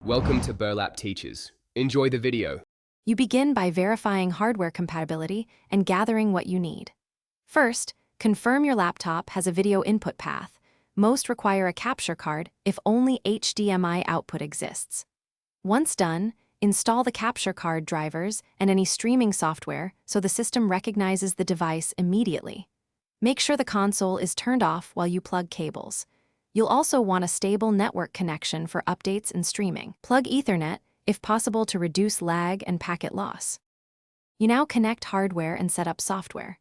Welcome to Burlap Teachers. Enjoy the video. You begin by verifying hardware compatibility and gathering what you need. First, confirm your laptop has a video input path. Most require a capture card if only HDMI output exists. Once done, install the capture card drivers and any streaming software so the system recognizes the device immediately. Make sure the console is turned off while you plug cables. You'll also want a stable network connection for updates and streaming. Plug Ethernet, if possible, to reduce lag and packet loss. You now connect hardware and set up software.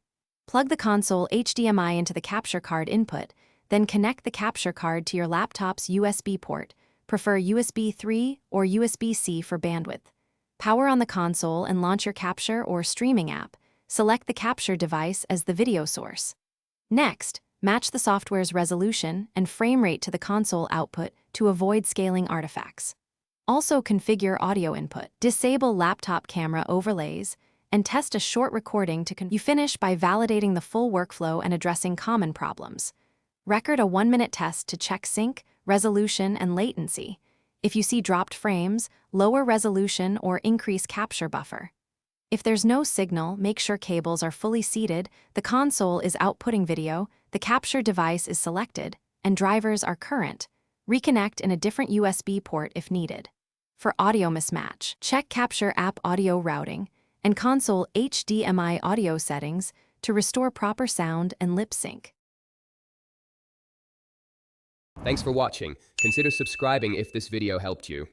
Plug the console HDMI into the capture card input, then connect the capture card to your laptop's USB port. Prefer USB 3 or USB-C for bandwidth. Power on the console and launch your capture or streaming app. Select the capture device as the video source. Next, match the software's resolution and frame rate to the console output to avoid scaling artifacts. Also configure audio input, disable laptop camera overlays, and test a short recording to You finish by validating the full workflow and addressing common problems. Record a 1-minute test to check sync, resolution, and latency. If you see dropped frames, lower resolution or increase capture buffer. If there's no signal, make sure cables are fully seated, the console is outputting video, the capture device is selected, and drivers are current. Reconnect in a different USB port if needed. For audio mismatch, check Capture app audio routing and console HDMI audio settings to restore proper sound and lip sync. Thanks for watching. Consider subscribing if this video helped you.